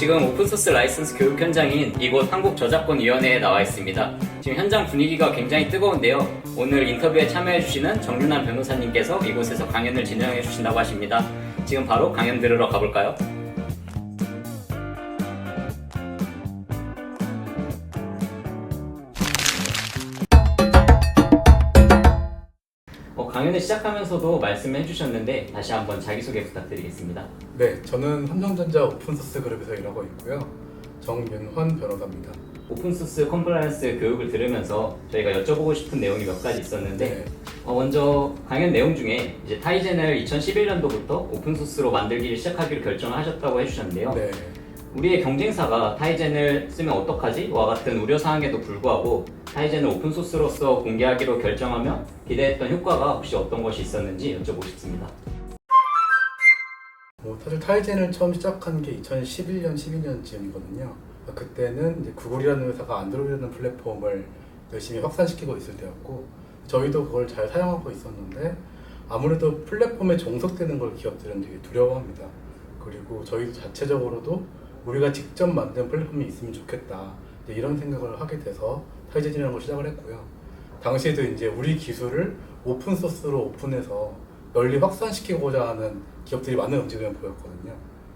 지금 오픈소스 라이선스 교육 현장인 이곳 한국저작권위원회에 나와 있습니다. 지금 현장 분위기가 굉장히 뜨거운데요. 오늘 인터뷰에 참여해주시는 정윤환 변호사님께서 이곳에서 강연을 진행해 주신다고 하십니다. 지금 바로 강연 들으러 가볼까요? 강연을 시작하면서도 말씀해 주셨는데 다시 한번 자기소개 부탁드리겠습니다. 네, 저는 삼성전자 오픈소스 그룹에서 일하고 있고요. 정윤환 변호사입니다. 오픈소스 컴플라이언스 교육을 들으면서 저희가 여쭤보고 싶은 내용이 몇 가지 있었는데 네. 먼저 강연 내용 중에 이제 타이젠을 2011년도부터 오픈소스로 만들기를 시작하기로 결정하셨다고 해주셨는데요. 네. 우리의 경쟁사가 타이젠을 쓰면 어떡하지? 와 같은 우려사항에도 불구하고 타이젠을 오픈소스로서 공개하기로 결정하며 기대했던 효과가 혹시 어떤 것이 있었는지 여쭤보고 싶습니다. 사실 타이젠을 처음 시작한 게 2011년, 12년쯤이거든요. 그때는 이제 구글이라는 회사가 안드로이드라는 플랫폼을 열심히 확산시키고 있을 때였고 저희도 그걸 잘 사용하고 있었는데 아무래도 플랫폼에 종속되는 걸 기업들은 되게 두려워합니다. 그리고 저희도 자체적으로도 우리가 직접 만든 플랫폼이 있으면 좋겠다 이런 생각을 하게 돼서 타이젠이라는 걸 시작을 했고요. 당시에도 이제 우리 기술을 오픈소스로 오픈해서 널리 확산시키고자 하는 기업들이 많은 움직임을 보였거든요.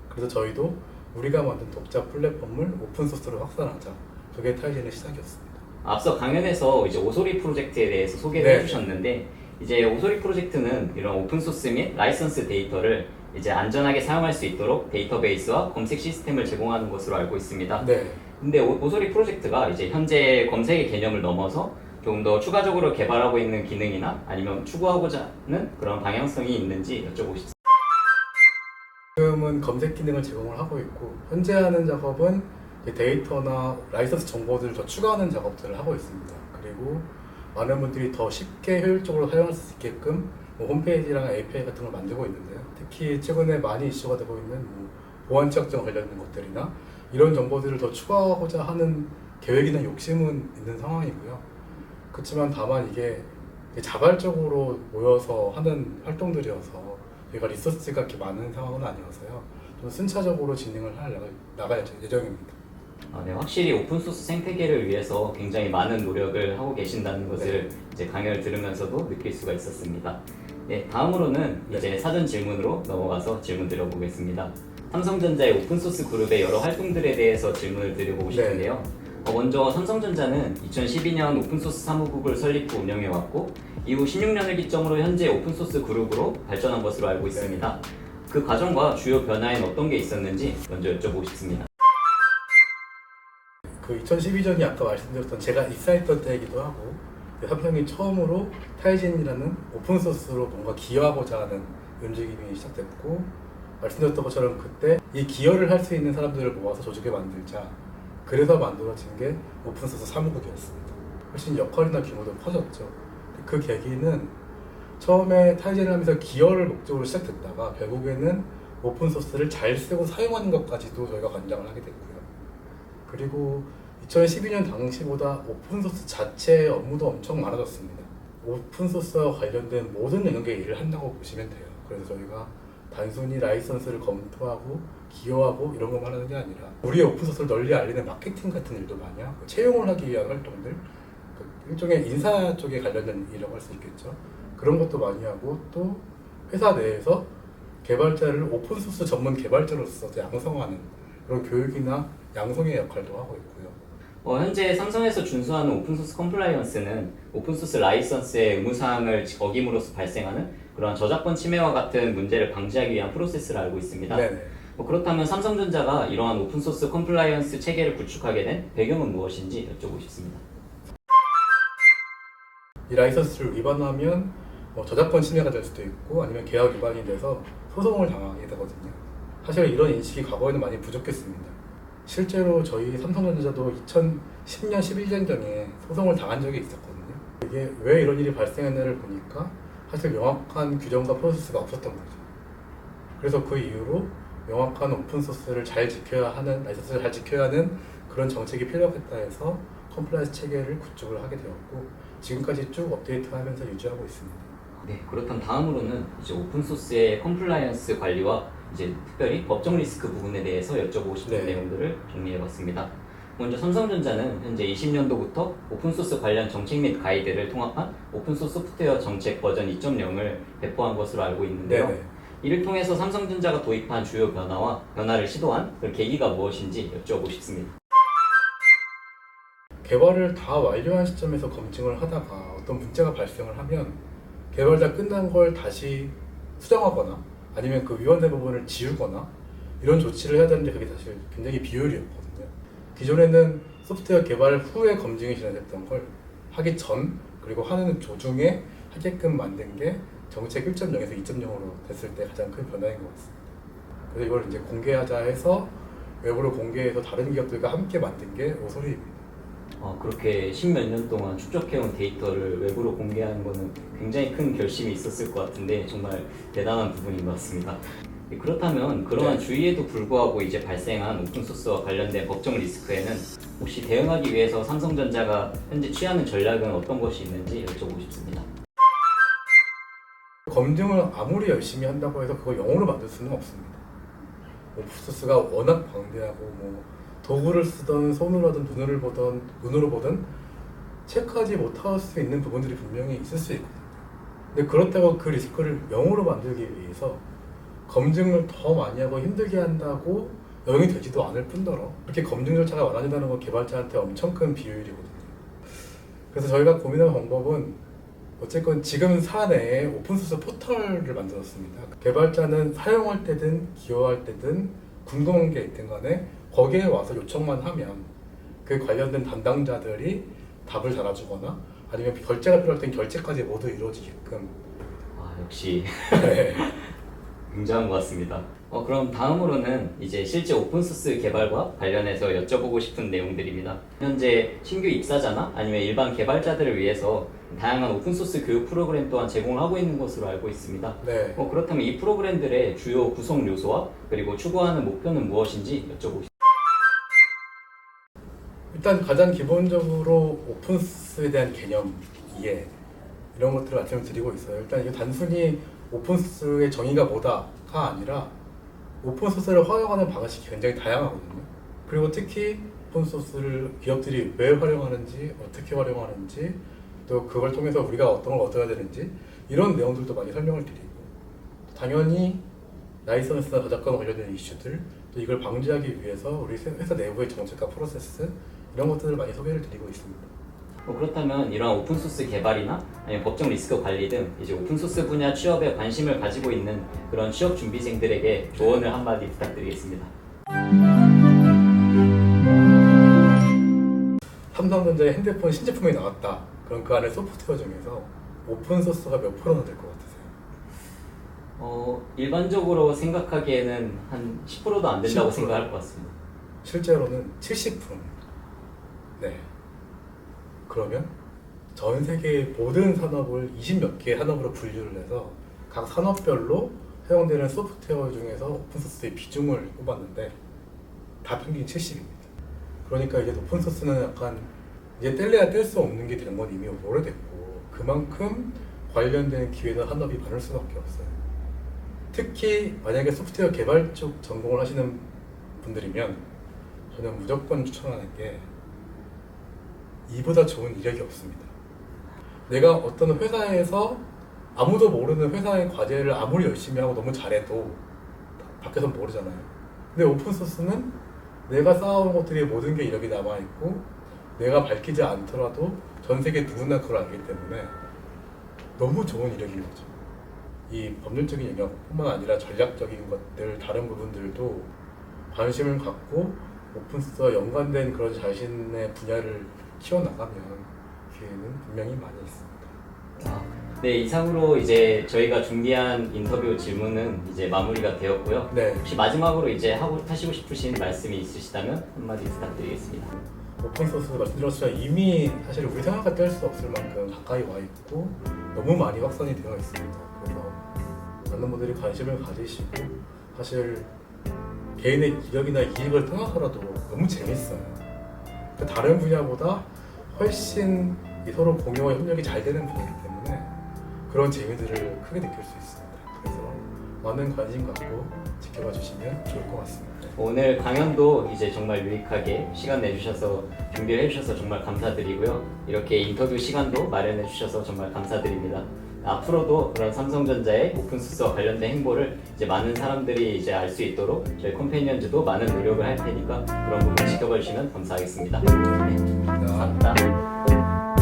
그래서 저희도 우리가 만든 독자 플랫폼을 오픈소스로 확산하자. 그게 타이젠의 시작이었습니다. 앞서 강연에서 이제 오소리 프로젝트에 대해서 소개를 네. 해주셨는데 이제 오소리 프로젝트는 이런 오픈소스 및 라이선스 데이터를 이제 안전하게 사용할 수 있도록 데이터베이스와 검색 시스템을 제공하는 것으로 알고 있습니다. 네. 근데 오소리 프로젝트가 이제 현재 검색의 개념을 넘어서 조금 더 추가적으로 개발하고 있는 기능이나 아니면 추구하고자 하는 그런 방향성이 있는지 여쭤보고 싶습니다. 지금은 검색 기능을 제공을 하고 있고 현재 하는 작업은 데이터나 라이선스 정보들을 더 추가하는 작업들을 하고 있습니다. 그리고 많은 분들이 더 쉽게 효율적으로 사용할 수 있게끔 홈페이지랑 API 같은 걸 만들고 있는데요. 특히 최근에 많이 이슈가 되고 있는 보안 착정 관련된 것들이나 이런 정보들을 더 추가하고자 하는 계획이나 욕심은 있는 상황이고요. 그렇지만 다만 이게 자발적으로 모여서 하는 활동들이어서 저희가 리소스가 그렇게 많은 상황은 아니어서요. 좀 순차적으로 진행을 나갈 예정입니다. 네, 확실히 오픈소스 생태계를 위해서 굉장히 많은 노력을 하고 계신다는 것을 이제 강연을 들으면서도 느낄 수가 있었습니다. 네, 다음으로는 이제 사전 질문으로 넘어가서 질문 드려보겠습니다. 삼성전자의 오픈소스 그룹의 여러 활동들에 대해서 질문을 드려보고 싶은데요. 먼저 삼성전자는 2012년 오픈소스 사무국을 설립 후 운영해왔고 이후 16년을 기점으로 현재 오픈소스 그룹으로 발전한 것으로 알고 있습니다. 그 과정과 주요 변화에는 어떤 게 있었는지 먼저 여쭤보고 싶습니다. 그 2012년이 아까 말씀드렸던 제가 입사했던 때이기도 하고 삼성이 처음으로 타이젠이라는 오픈소스로 뭔가 기여하고자 하는 움직임이 시작됐고 말씀드렸던 것처럼 그때 이 기여를 할 수 있는 사람들을 모아서 조직을 만들자 그래서 만들어진 게 오픈소스 사무국이었습니다. 훨씬 역할이나 규모도 커졌죠. 그 계기는 처음에 타이젠을 하면서 기여를 목적으로 시작됐다가 결국에는 오픈소스를 잘 쓰고 사용하는 것까지도 저희가 관장을 하게 됐고요. 그리고 2012년 당시보다 오픈소스 자체의 업무도 엄청 많아졌습니다. 오픈소스와 관련된 모든 영역의 일을 한다고 보시면 돼요. 그래서 저희가 단순히 라이선스를 검토하고 기여하고 이런 것만 하는 게 아니라 우리의 오픈소스를 널리 알리는 마케팅 같은 일도 많이 하고 채용을 하기 위한 활동들 일종의 인사 쪽에 관련된 일이라고 할 수 있겠죠. 그런 것도 많이 하고 또 회사 내에서 개발자를 오픈소스 전문 개발자로서 양성하는 그런 교육이나 양성의 역할도 하고 있고요. 현재 삼성에서 준수하는 오픈소스 컴플라이언스는 오픈소스 라이선스의 의무사항을 어김으로써 발생하는 그런 저작권 침해와 같은 문제를 방지하기 위한 프로세스를 알고 있습니다. 그렇다면 삼성전자가 이러한 오픈소스 컴플라이언스 체계를 구축하게 된 배경은 무엇인지 여쭤보고 싶습니다. 이 라이선스를 위반하면 저작권 침해가 될 수도 있고 아니면 계약 위반이 돼서 소송을 당하게 되거든요. 사실 이런 인식이 과거에는 많이 부족했습니다. 실제로 저희 삼성전자도 2010년, 11년경에 소송을 당한 적이 있었거든요. 이게 왜 이런 일이 발생했나를 보니까 사실 명확한 규정과 프로세스가 없었던 거죠. 그래서 그 이후로 명확한 오픈소스를 잘 지켜야 하는, 라이선스를 잘 지켜야 하는 그런 정책이 필요하겠다 해서 컴플라이언스 체계를 구축을 하게 되었고 지금까지 쭉 업데이트하면서 유지하고 있습니다. 네, 그렇다면 다음으로는 이제 오픈 소스의 컴플라이언스 관리와 이제 특별히 법적 리스크 부분에 대해서 여쭤보고 싶은 네. 내용들을 정리해봤습니다. 먼저 삼성전자는 현재 20년도부터 오픈소스 관련 정책 및 가이드를 통합한 오픈소스 소프트웨어 정책 버전 2.0을 배포한 것으로 알고 있는데요. 네네. 이를 통해서 삼성전자가 도입한 주요 변화를 시도한 그 계기가 무엇인지 여쭤보고 싶습니다. 개발을 다 완료한 시점에서 검증을 하다가 어떤 문제가 발생을 하면 개발자 끝난 걸 다시 수정하거나 아니면 그 위반된 부분을 지우거나 이런 조치를 해야 되는데 그게 사실 굉장히 비효율이었거든요. 기존에는 소프트웨어 개발 후에 검증이 진행됐던 걸 하기 전 그리고 하는 도중에 하게끔 만든 게 정책 1.0에서 2.0으로 됐을 때 가장 큰 변화인 것 같습니다. 그래서 이걸 이제 공개하자 해서 외부로 공개해서 다른 기업들과 함께 만든 게 오소리입니다. 그렇게 십몇 년 동안 축적해온 데이터를 외부로 공개하는 것은 굉장히 큰 결심이 있었을 것 같은데 정말 대단한 부분인 것 같습니다. 그렇다면 그러한 네. 주의에도 불구하고 이제 발생한 오픈소스와 관련된 법적 리스크에는 혹시 대응하기 위해서 삼성전자가 현재 취하는 전략은 어떤 것이 있는지 여쭤보고 싶습니다. 검증을 아무리 열심히 한다고 해서 그걸 영어로 만들 수는 없습니다. 오픈소스가 워낙 방대하고 뭐 도구를 쓰던 손으로 하든 눈으로 보든 체크하지 못할 수 있는 부분들이 분명히 있을 수 있거든요. 근데 그렇다고 그 리스크를 영어로 만들기 위해서 검증을 더 많이 하고 힘들게 한다고 영향이 되지도 않을 뿐더러 그렇게 검증 절차가 많아진다는 건 개발자한테 엄청 큰 비효율이거든요. 그래서 저희가 고민한 방법은 어쨌건 지금 사내에 오픈소스 포털을 만들었습니다. 개발자는 사용할 때든 기여할 때든 궁금한 게 있든 간에 거기에 와서 요청만 하면 그 관련된 담당자들이 답을 달아주거나 아니면 결제가 필요할 땐 결제까지 모두 이루어지게끔 역시 네. 굉장한 것 같습니다. 그럼 다음으로는 이제 실제 오픈소스 개발과 관련해서 여쭤보고 싶은 내용들입니다. 현재 신규 입사자나 아니면 일반 개발자들을 위해서 다양한 오픈소스 교육 프로그램 또한 제공을 하고 있는 것으로 알고 있습니다. 네. 그렇다면 이 프로그램들의 주요 구성 요소와 그리고 추구하는 목표는 무엇인지 여쭤보고 싶습니다. 일단 가장 기본적으로 오픈소스에 대한 개념, 이해 이런 것들을 말씀을 드리고 있어요. 일단 이게 단순히 오픈소스의 정의가 뭐다가 아니라 오픈소스를 활용하는 방식이 굉장히 다양하거든요. 그리고 특히 오픈소스를 기업들이 왜 활용하는지, 어떻게 활용하는지, 또 그걸 통해서 우리가 어떤 걸 얻어야 되는지 이런 내용들도 많이 설명을 드리고 당연히 라이선스나 저작권 관련된 이슈들 또 이걸 방지하기 위해서 우리 회사 내부의 정책과 프로세스 이런 것들을 많이 소개를 드리고 있습니다. 그렇다면 이러한 오픈소스 개발이나 아니면 법적 리스크 관리 등 이제 오픈소스 분야 취업에 관심을 가지고 있는 그런 취업 준비생들에게 조언을 한마디 부탁드리겠습니다. 삼성전자의 핸드폰 신제품이 나왔다. 그럼 그 안에 소프트웨어 중에서 오픈소스가 몇 프로나 될 것 같으세요? 일반적으로 생각하기에는 한 10%도 안 된다고 10%. 생각할 것 같습니다. 실제로는 70%입니다. 네. 그러면 전 세계의 모든 산업을 20몇 개의 산업으로 분류를 해서 각 산업별로 사용되는 소프트웨어 중에서 오픈소스의 비중을 뽑았는데 다 평균 70입니다. 그러니까 이제 오픈소스는 약간 이제 뗄래야 뗄 수 없는 게 된 건 이미 오래됐고 그만큼 관련된 기회나 산업이 많을 수밖에 없어요. 특히 만약에 소프트웨어 개발 쪽 전공을 하시는 분들이면 저는 무조건 추천하는 게 이보다 좋은 이력이 없습니다. 내가 어떤 회사에서 아무도 모르는 회사의 과제를 아무리 열심히 하고 너무 잘해도 밖에서 모르잖아요. 근데 오픈소스는 내가 쌓아온 것들이 모든 게 이력이 남아있고 내가 밝히지 않더라도 전 세계 누구나 그걸 알기 때문에 너무 좋은 이력인 거죠. 이 법률적인 영역뿐만 아니라 전략적인 것들, 다른 부분들도 관심을 갖고 오픈소스와 연관된 그런 자신의 분야를 키워나가면 기회는 분명히 많이 있습니다. 네, 이상으로 이제 저희가 준비한 인터뷰 질문은 이제 마무리가 되었고요. 네. 혹시 마지막으로 이제 하시고 싶으신 말씀이 있으시다면 한마디 부탁드리겠습니다. 오픈소스 말씀드렸지만 이미 사실 우리 생각과 뗄 수 없을 만큼 가까이 와 있고 너무 많이 확산이 되어 있습니다. 그래서 많은 분들이 관심을 가지시고 사실 개인의 이력이나 이익을 떠나서라도 너무 재밌어요. 그러니까 다른 분야보다 훨씬 서로 공유와 협력이 잘 되는 분야이기 때문에 그런 재미들을 크게 느낄 수 있습니다. 그래서 많은 관심 갖고 지켜봐 주시면 좋을 것 같습니다. 오늘 강연도 이제 정말 유익하게 시간 내주셔서 준비를 해주셔서 정말 감사드리고요. 이렇게 인터뷰 시간도 마련해 주셔서 정말 감사드립니다. 앞으로도 그런 삼성전자의 오픈소스와 관련된 행보를 이제 많은 사람들이 이제 알 수 있도록 저희 컴패니언즈도 많은 노력을 할 테니까 그런 부분 지켜봐 주시면 감사하겠습니다. 네, 감사합니다.